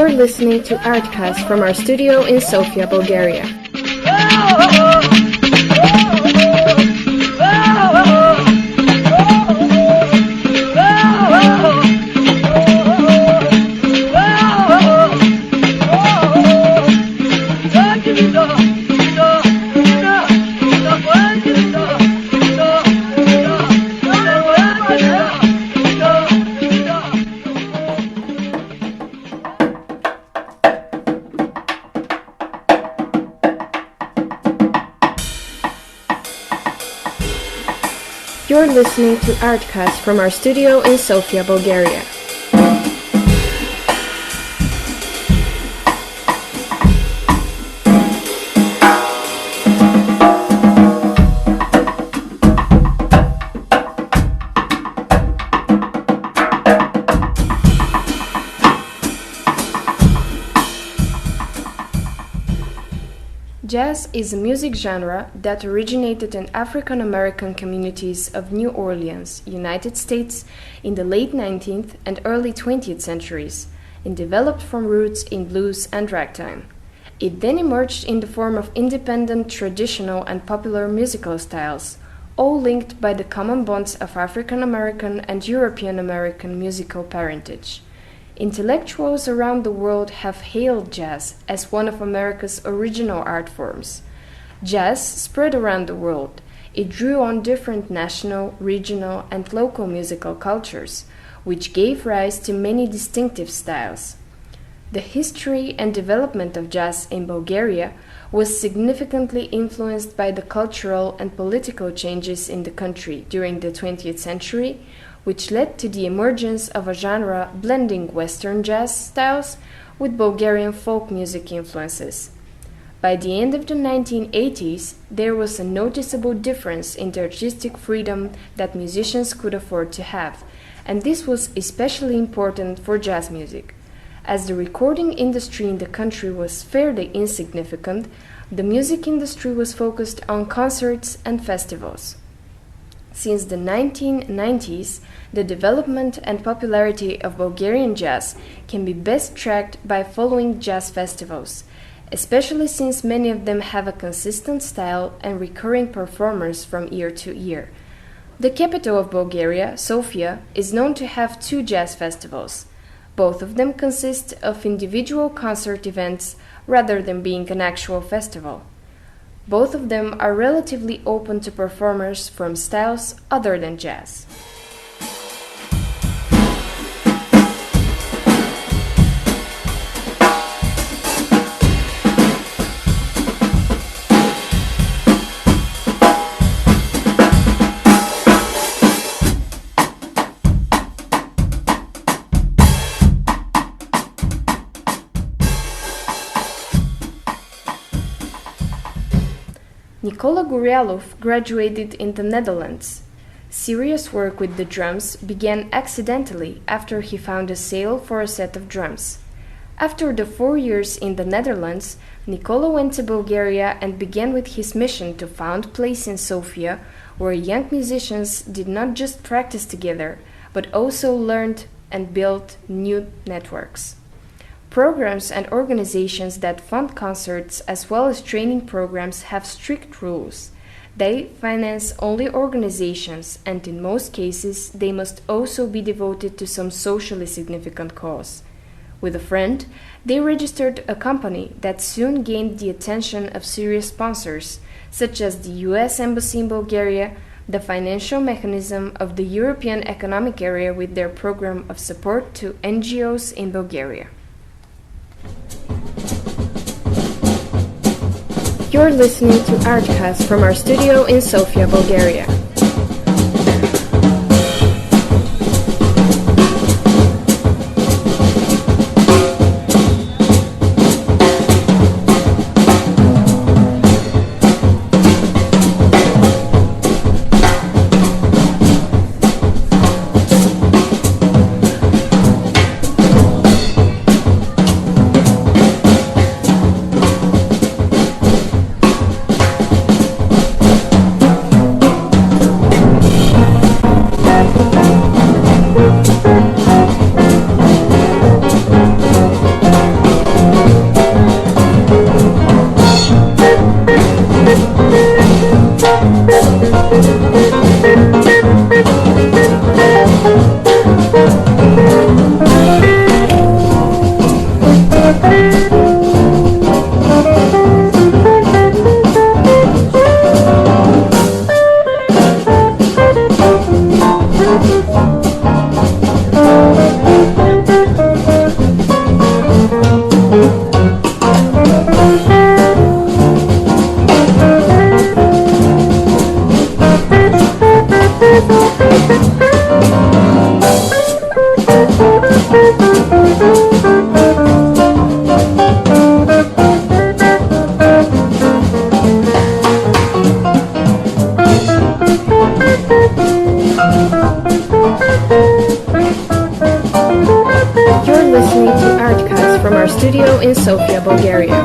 You're listening to ARTCAST from our studio in Sofia, Bulgaria. You're listening to ARTCAST from our studio in Sofia, Bulgaria. Jazz is a music genre that originated in African American communities of New Orleans, United States, in the late 19th and early 20th centuries, and developed from roots in blues and ragtime. It then emerged in the form of independent, traditional, and popular musical styles, all linked by the common bonds of African American and European American musical parentage. Intellectuals around the world have hailed jazz as one of America's original art forms. Jazz spread around the world. It drew on different national, regional, and local musical cultures, which gave rise to many distinctive styles. The history and development of jazz in Bulgaria was significantly influenced by the cultural and political changes in the country during the 20th century, which led to the emergence of a genre blending Western jazz styles with Bulgarian folk music influences. By the end of the 1980s, there was a noticeable difference in the artistic freedom that musicians could afford to have, and this was especially important for jazz music. As the recording industry in the country was fairly insignificant, the music industry was focused on concerts and festivals. Since the 1990s, the development and popularity of Bulgarian jazz can be best tracked by following jazz festivals, especially since many of them have a consistent style and recurring performers from year to year. The capital of Bulgaria, Sofia, is known to have 2 jazz festivals. Both of them consist of individual concert events rather than being an actual festival. Both of them are relatively open to performers from styles other than jazz. Nikola Guryalov graduated in the Netherlands. Serious work with the drums began accidentally after he found a sale for a set of drums. After the 4 years in the Netherlands, Nikola went to Bulgaria and began with his mission to found a place in Sofia where young musicians did not just practice together, but also learned and built new networks. Programs and organizations that fund concerts as well as training programs have strict rules. They finance only organizations, and in most cases they must also be devoted to some socially significant cause. With a friend, they registered a company that soon gained the attention of serious sponsors, such as the US Embassy in Bulgaria, the financial mechanism of the European Economic Area with their program of support to NGOs in Bulgaria. You're listening to ARTCAST from our studio in Sofia, Bulgaria. You're listening to ARTCAST from our studio in Sofia, Bulgaria.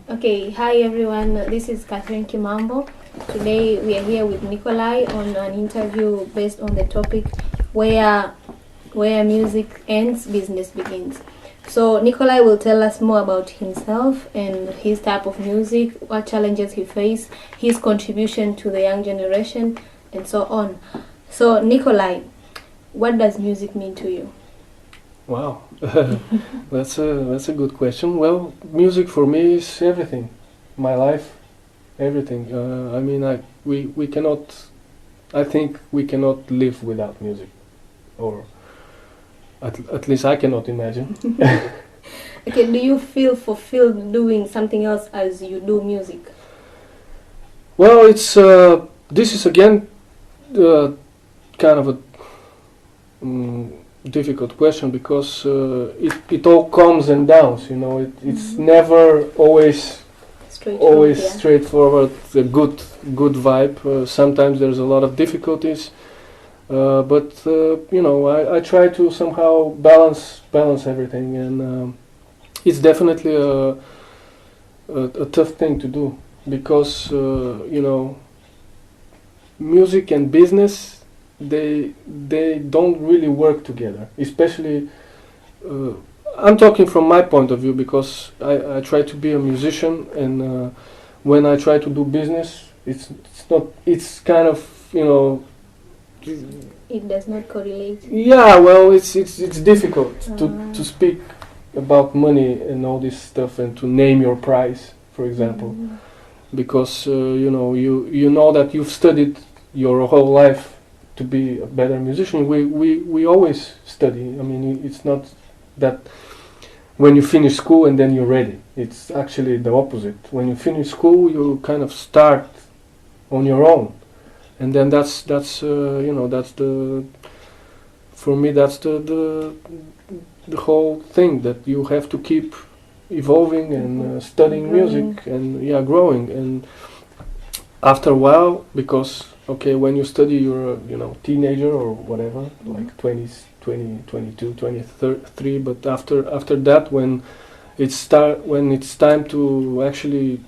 Okay, hi everyone, this is Catherine Kimambo. Today we are here with Nikolai on an interview based on the topic where music ends, business begins. So Nikolai will tell us more about himself and his type of music, what challenges he faced, his contribution to the young generation, and so on. So Nikolai, what does music mean to you? Wow, that's a good question. Well, music for me is everything, my life, everything. We cannot. I think we cannot live without music, or at least I cannot imagine. Okay, do you feel fulfilled doing something else as you do music? Well, it's this is again kind of a difficult question because it all comes and downs. You know, it's never always straightforward. A good vibe. Sometimes there's a lot of difficulties, but I try to somehow balance everything, and it's definitely a tough thing to do because music and business. They don't really work together, especially I'm talking from my point of view because I try to be a musician, and when I try to do business it's kind of it does not correlate. Yeah, well, it's difficult to speak about money and all this stuff and to name your price, for example, because you know that you've studied your whole life to be a better musician. We always study. I mean, it's not that when you finish school and then you're ready. It's actually the opposite. When you finish school, you kind of start on your own, and then that's the for me that's the whole thing, that you have to keep evolving and studying music and growing. And after a while, because when you study, you're a teenager or whatever, like 20s, 22, 23. But after that, when it's time to actually,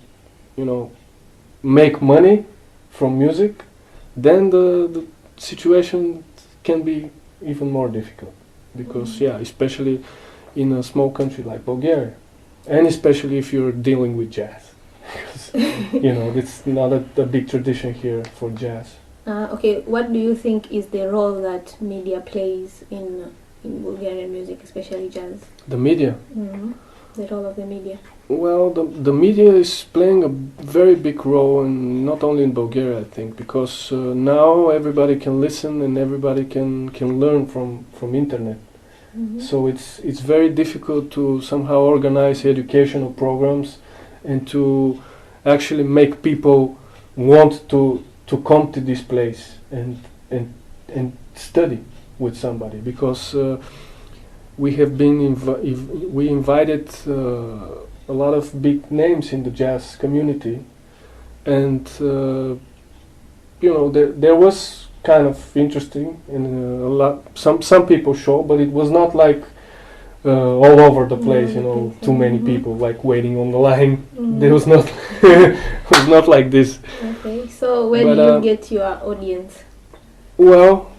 make money from music, then the situation can be even more difficult, because especially in a small country like Bulgaria, and especially if you're dealing with jazz. It's not a big tradition here for jazz. What do you think is the role that media plays in Bulgarian music, especially jazz? The media? The role of the media? Well, the media is playing a very big role, and not only in Bulgaria, I think, because now everybody can listen and everybody can learn from internet. So it's very difficult to somehow organize educational programs and to actually make people want to come to this place and study with somebody, because we have been we invited a lot of big names in the jazz community, and there was kind of interesting and a lot some people show, but it was not like all over the place, too many people like waiting on the line. There was not it was not like this. Okay, so where do you get your audience? Well,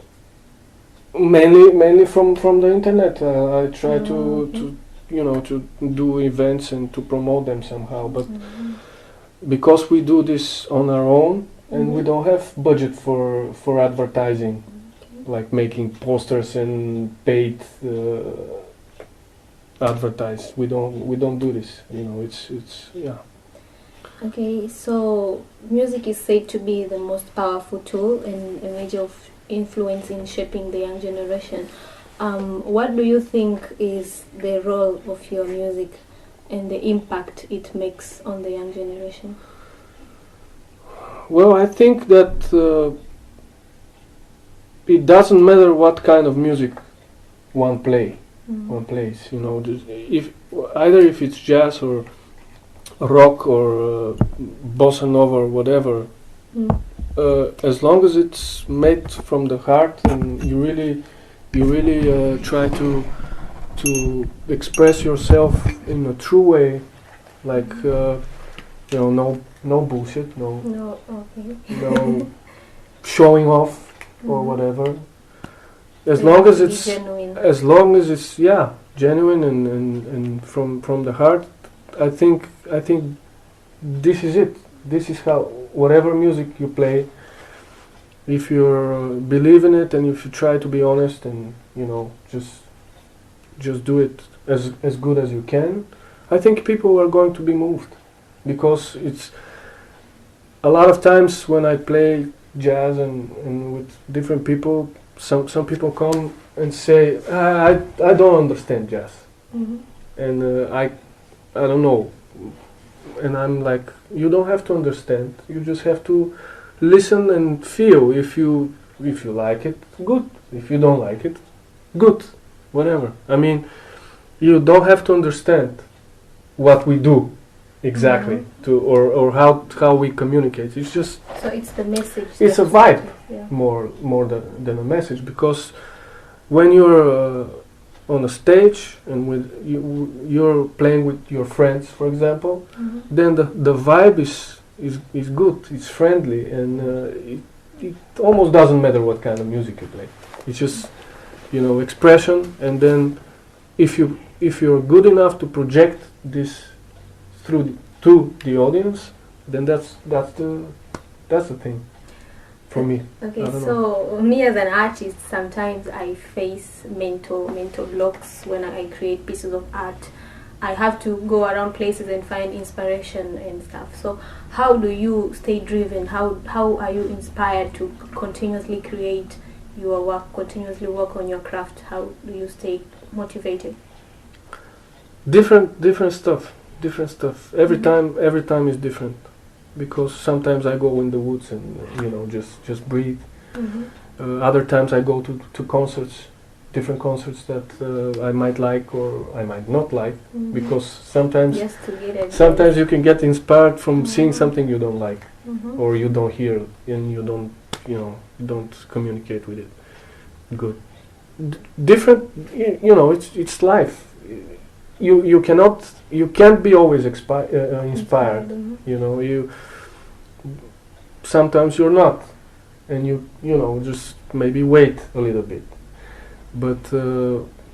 mainly from the internet. I try to do events and to promote them somehow, but because we do this on our own and we don't have budget for advertising, like making posters and paid advertise. We don't do this. It's. Okay, so music is said to be the most powerful tool and a major influence in shaping the young generation. What do you think is the role of your music and the impact it makes on the young generation? Well, I think that it doesn't matter what kind of music one plays. If it's jazz or rock or bossa nova or whatever, as long as it's made from the heart and you really try to express yourself in a true way, like no bullshit, No, okay. no showing off or whatever. As It long has as to be it's genuine. genuine and from the heart, I think this is it. This is how whatever music you play, if you believe in it and if you try to be honest and just do it as good as you can, I think people are going to be moved, because it's a lot of times when I play jazz and with different people, some people come and say, I don't understand jazz, and I don't know, and I'm like, you don't have to understand, you just have to listen and feel. If you like it, good. If you don't like it, good. Whatever. I mean, you don't have to understand what we do exactly or how we communicate. It's just, So it's the message. it's a that- vibe Yeah. more than a message, because when you're on a stage and you're playing with your friends, for example, then the vibe is good, it's friendly, and it almost doesn't matter what kind of music you play. It's just expression, and then if you're good enough to project this to the audience, then that's the thing for me. Okay, I don't so me as an artist, sometimes I face mental blocks when I create pieces of art. I have to go around places and find inspiration and stuff. So how do you stay driven? How are you inspired to continuously create your work, continuously work on your craft? How do you stay motivated? Different stuff. Every time is different, because sometimes I go in the woods and just breathe. Other times I go to concerts, different concerts that I might like or I might not like, because sometimes Just to get it. sometimes you can get inspired from seeing something you don't like or you don't hear, and you don't communicate with it good. Different, it's life. You can't be always inspired. You sometimes you're not, and you just maybe wait a little bit, but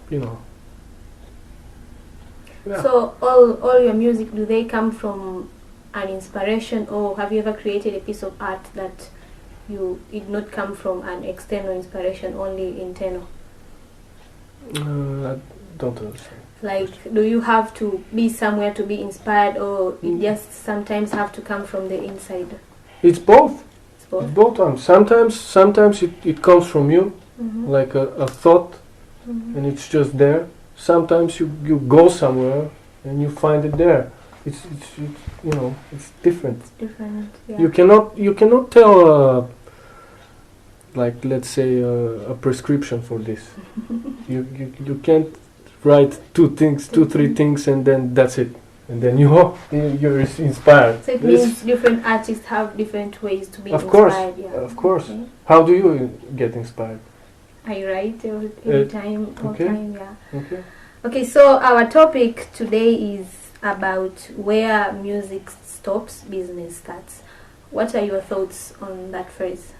yeah. So all your music, do they come from an inspiration, or have you ever created a piece of art that you did not come from an external inspiration, only internal? I don't understand. Like, do you have to be somewhere to be inspired, or it just sometimes have to come from the inside? It's both. It's both. It's both times. Sometimes it comes from you, like a thought, and it's just there. Sometimes you go somewhere and you find it there. It's different. It's different. Yeah. You cannot tell like, let's say a prescription for this. you can't write two, three things, and then that's it. And then you're inspired. So it means different artists have different ways to be Of course, inspired. Yeah. of course. Okay. How do you get inspired? I write every time, all okay. time, yeah. Okay. Okay, so our topic today is about where music stops, business starts. What are your thoughts on that phrase?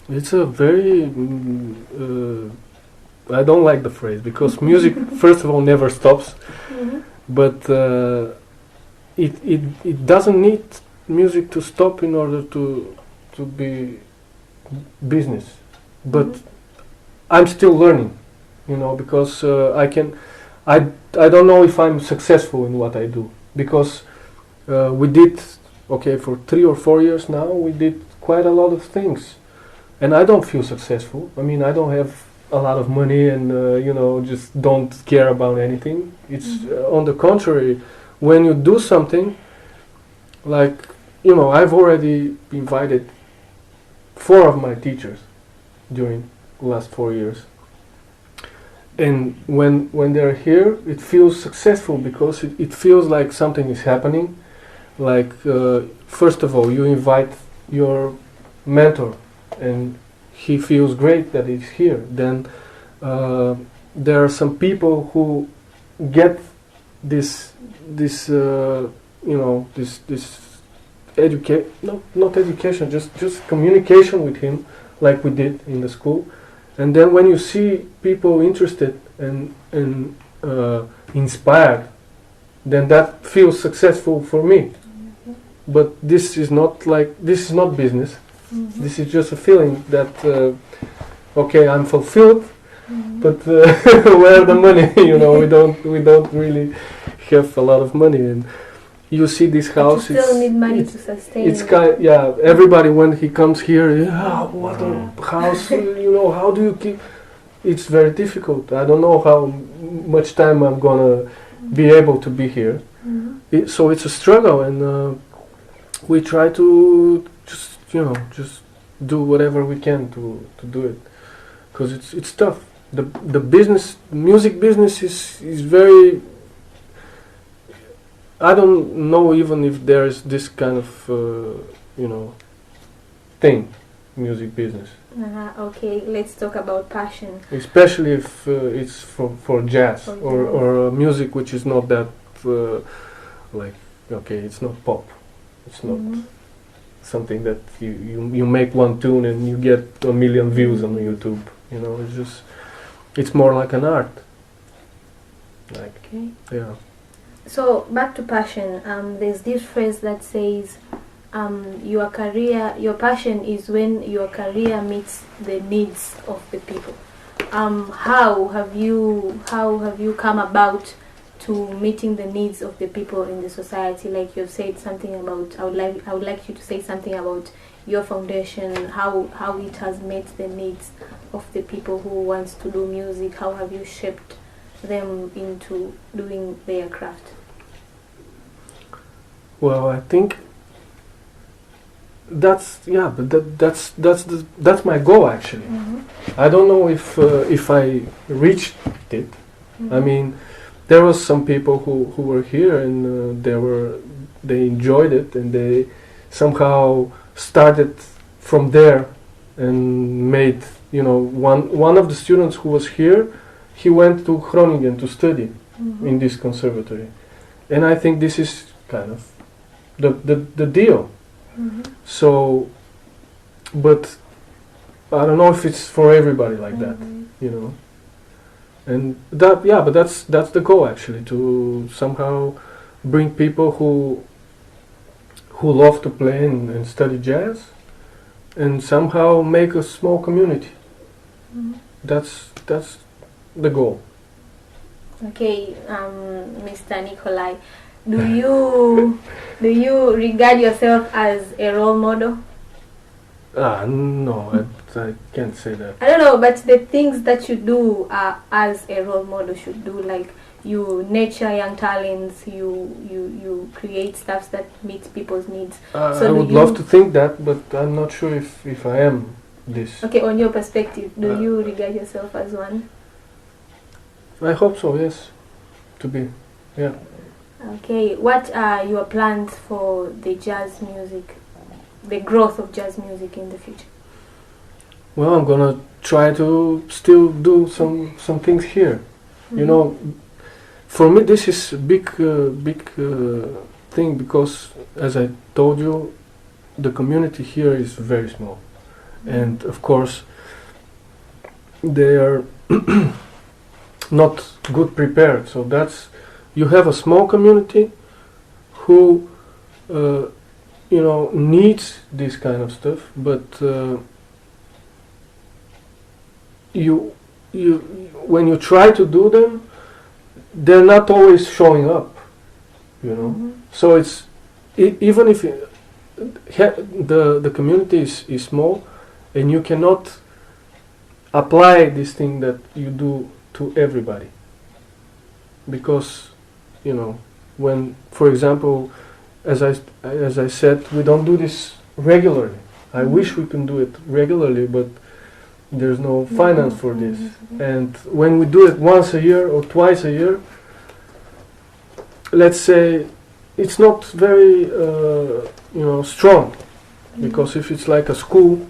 It's a very I don't like the phrase, because music first of all never stops, but it doesn't need music to stop in order to be business. But I'm still learning, because I don't know if I'm successful in what I do, because we did, for 3 or 4 years now, we did quite a lot of things, and I don't feel successful. I mean, I don't have a lot of money and just don't care about anything. It's on the contrary, when you do something, like, I've already invited 4 of my teachers during the last 4 years, and when they're here, it feels successful, because it feels like something is happening, like first of all you invite your mentor and he feels great that he's here. Then there are some people who get this not education, just communication with him, like we did in the school. And then when you see people interested and inspired, then that feels successful for me. But this is not business. This is just a feeling that okay, I'm fulfilled, but where the money? We don't really have a lot of money. And you see this house. But you still need money to sustain. It's everybody when he comes here, what a house. How do you keep? It's very difficult. I don't know how much time I'm gonna be able to be here. So it's a struggle, and we try to just do whatever we can to do it, because it's tough. The music business is very. I don't know even if there is this kind of thing, music business. Okay, let's talk about passion. Especially if it's for jazz or music which is not that it's not pop. It's not something that you make one tune and you get 1 million views on YouTube. It's more like an art. Yeah. So back to passion. There's this phrase that says, your passion is when your career meets the needs of the people. How have you come about to meeting the needs of the people in the society? Like you've said something about, I would like you to say something about your foundation, how it has met the needs of the people who wants to do music. How have you shaped them into doing their craft? Well, I think that's my goal actually. I don't know if I reached it. I mean, there was some people who were here and they enjoyed it, and they somehow started from there and made one of the students who was here, he went to Groningen to study in this conservatory, and I think this is kind of the deal. So, but I don't know if it's for everybody like that, and but that's the goal actually, to somehow bring people who love to play and study jazz, and somehow make a small community. That's the goal. Okay, Mr. Nikolai, do you regard yourself as a role model? No, I can't say that. I don't know, but the things that you do as a role model should do, like you nurture young talents, you create stuff that meets people's needs. I would love to think that, but I'm not sure if I am this. Okay, on your perspective, do you regard yourself as one? I hope so, yes. To be, yeah. Okay, what are your plans for the jazz music, the growth of jazz music in the future? Well, I'm gonna try to still do some things here. For me this is a big thing, because as I told you, the community here is very small, and of course they are not good prepared. So you have a small community who needs this kind of stuff, but when you try to do them, they're not always showing up, So it's even if the community is small, and you cannot apply this thing that you do to everybody, because when, for example, as I said, we don't do this regularly. I wish we can do it regularly, but there's no finance for this. And when we do it once a year or twice a year, let's say it's not very strong, because if it's like a school,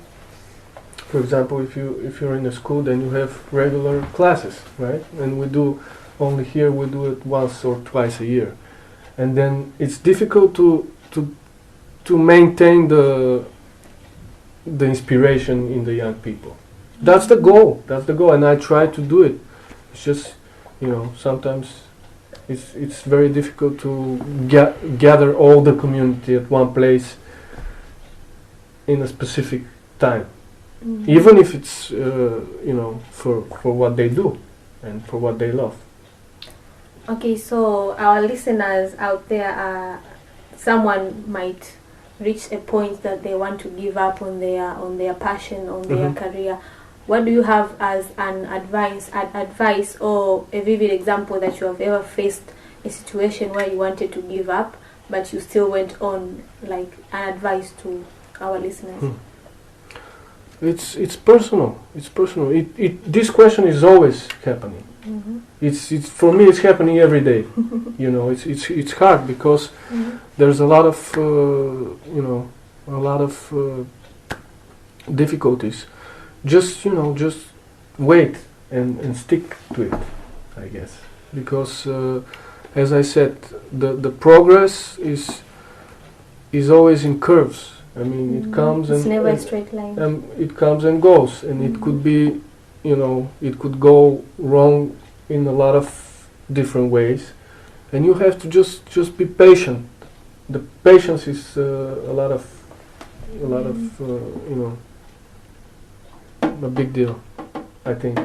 for example, if you're in a school, then you have regular classes, right? And we do it once or twice a year, and then it's difficult to maintain the inspiration in the young people. That's the goal, and I try to do it. It's just, sometimes it's very difficult to gather all the community at one place in a specific time, even if it's for what they do and for what they love. Okay, so our listeners out there, someone might reach a point that they want to give up on their passion, on their career. What do you have as an advice or a vivid example that you have ever faced a situation where you wanted to give up, but you still went on, like an advice to our listeners? It's personal. This question is always happening. It's for me. It's happening every day. It's hard because there's a lot of difficulties. Just wait and stick to it, I guess, because as I said, the progress is always in curves. I mean, it comes it's never a straight line. It comes and goes, and it could be, it could go wrong in a lot of different ways, and you have to just be patient. The patience is a big deal, I think.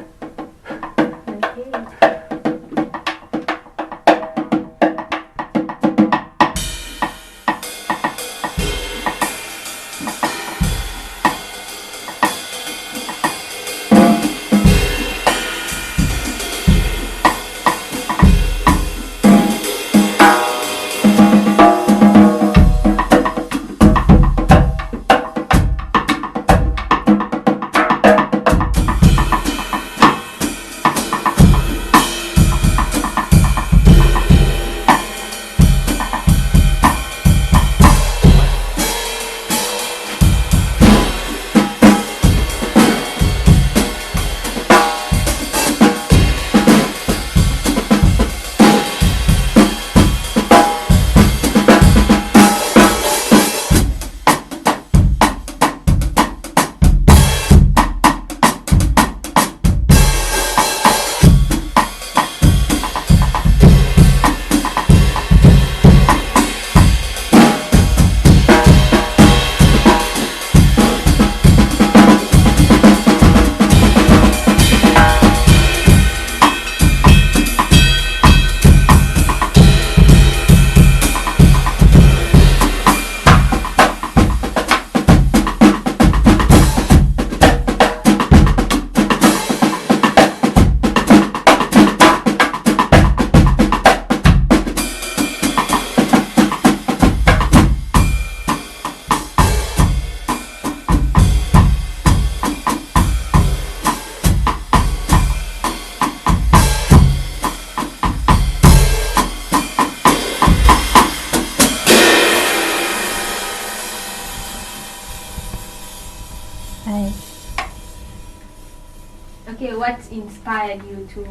Okay, what inspired you to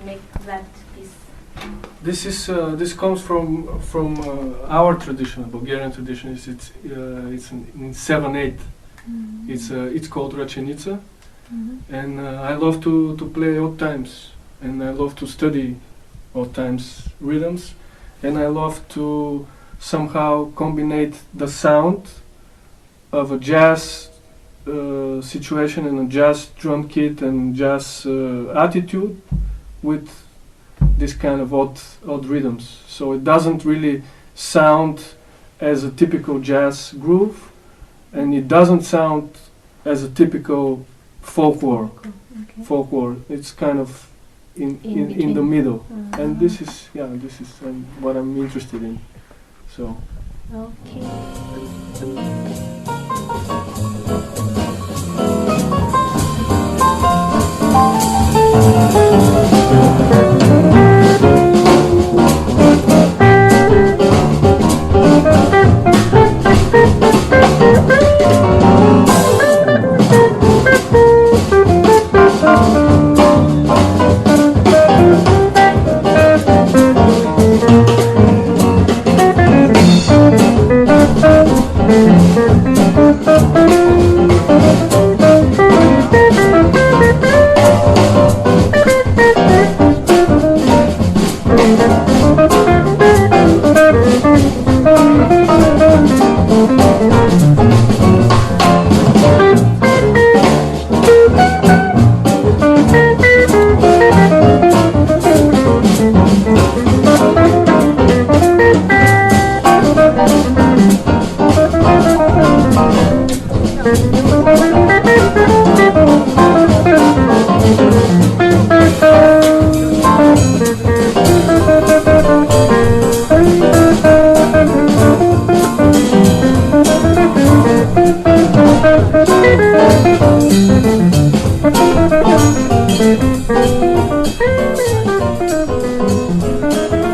make that piece? This comes from our tradition, Bulgarian tradition. It's in 7/8. It's called Rachenica, and I love to play odd times, and I love to study odd times rhythms, and I love to somehow combine the sound of a jazz situation and a jazz drum kit and jazz attitude with this kind of odd rhythms. So it doesn't really sound as a typical jazz groove, and it doesn't sound as a typical folklore. Folklore. It's kind of in the middle, and this is what I'm interested in. So. Okay.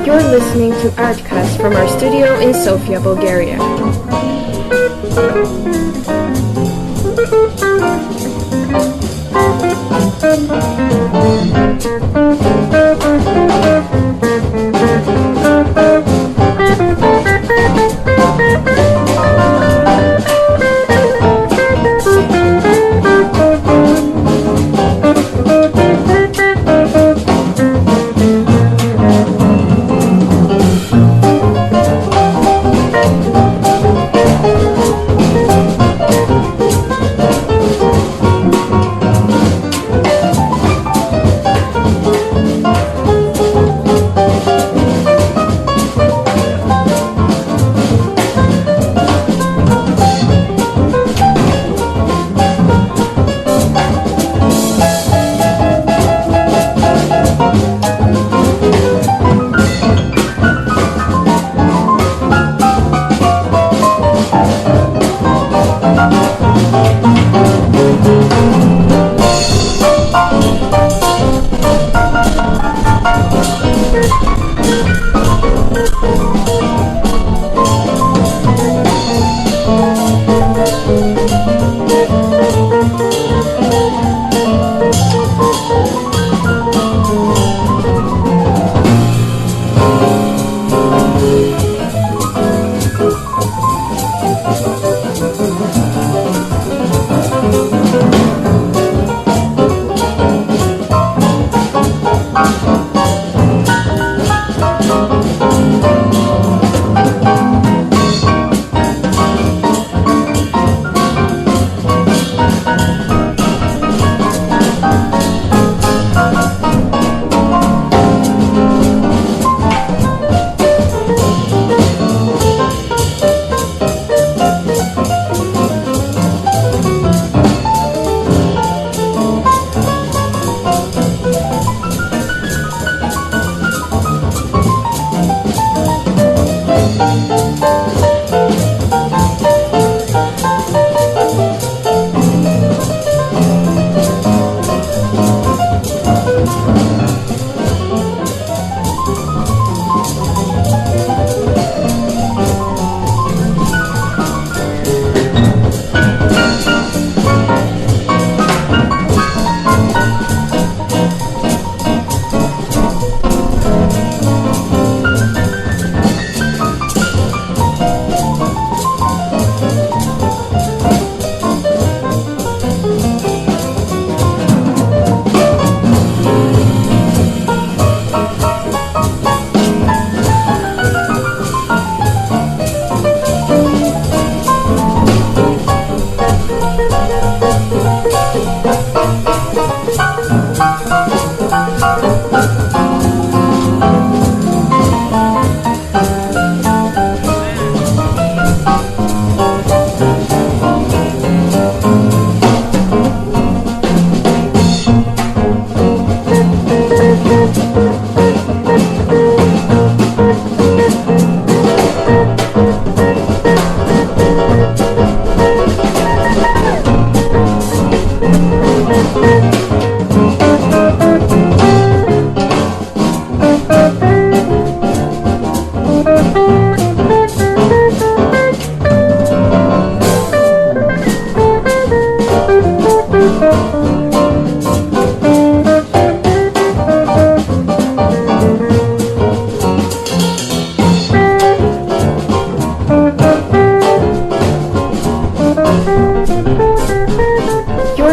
You're listening to ARTCAST from our studio in Sofia, Bulgaria.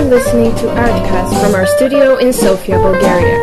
listening to ARTCAST from our studio in Sofia, Bulgaria.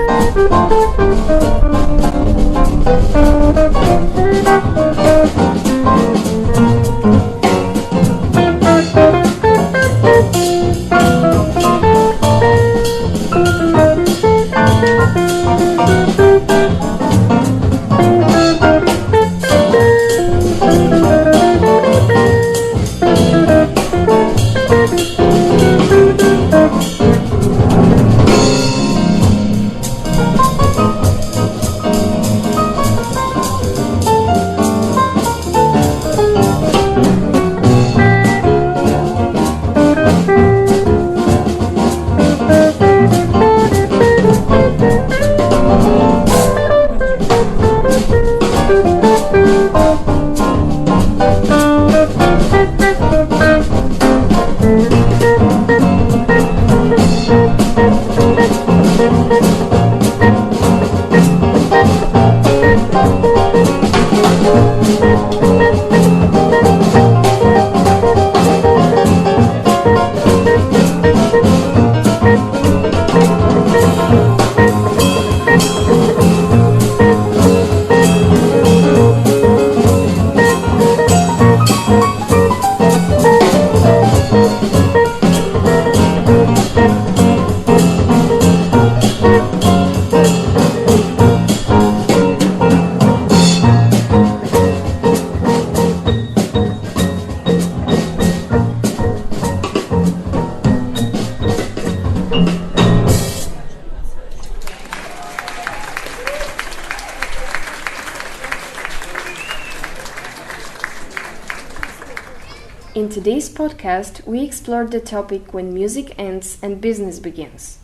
In today's podcast, we explored the topic when music ends and business begins.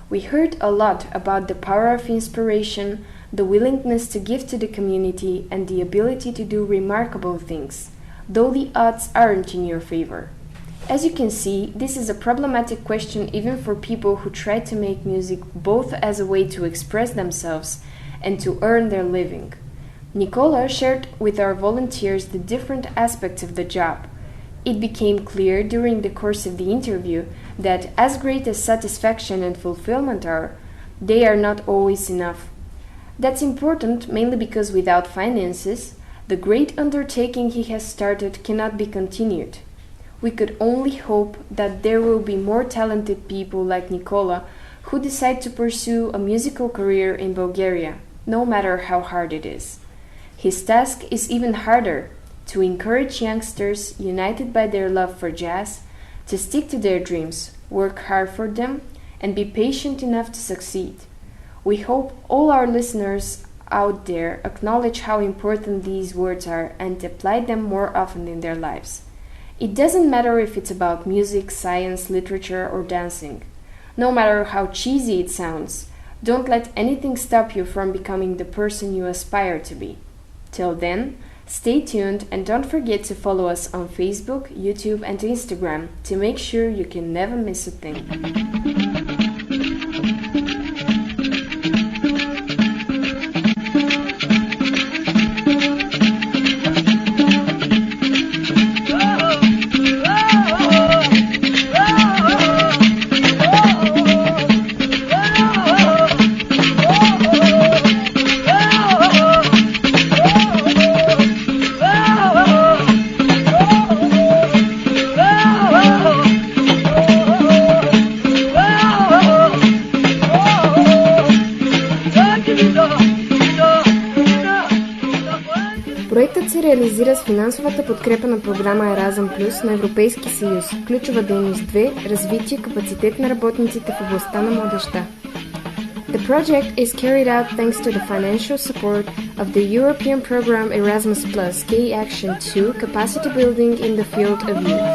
We heard a lot about the power of inspiration, the willingness to give to the community, and the ability to do remarkable things, though the odds aren't in your favor. As you can see, this is a problematic question even for people who try to make music both as a way to express themselves and to earn their living. Nicola shared with our volunteers the different aspects of the job. It became clear during the course of the interview that as great as satisfaction and fulfillment are, they are not always enough. That's important mainly because without finances, the great undertaking he has started cannot be continued. We could only hope that there will be more talented people like Nicola who decide to pursue a musical career in Bulgaria, no matter how hard it is. His task is even harder: to encourage youngsters united by their love for jazz to stick to their dreams, work hard for them, and be patient enough to succeed. We hope all our listeners out there acknowledge how important these words are and apply them more often in their lives. It doesn't matter if it's about music, science, literature, or dancing. No matter how cheesy it sounds, don't let anything stop you from becoming the person you aspire to be. Till then, stay tuned and don't forget to follow us on Facebook, YouTube, and Instagram to make sure you can never miss a thing. Проектът се реализира с финансовата подкрепа на програма Еразъм Плюс на Европейски съюз, ключова дейност 2 – развитие капацитет на работниците в областта на младежта. The project is carried out thanks to the financial support of the European program Erasmus Plus Gay Action 2 Capacity Building in the Field of Youth.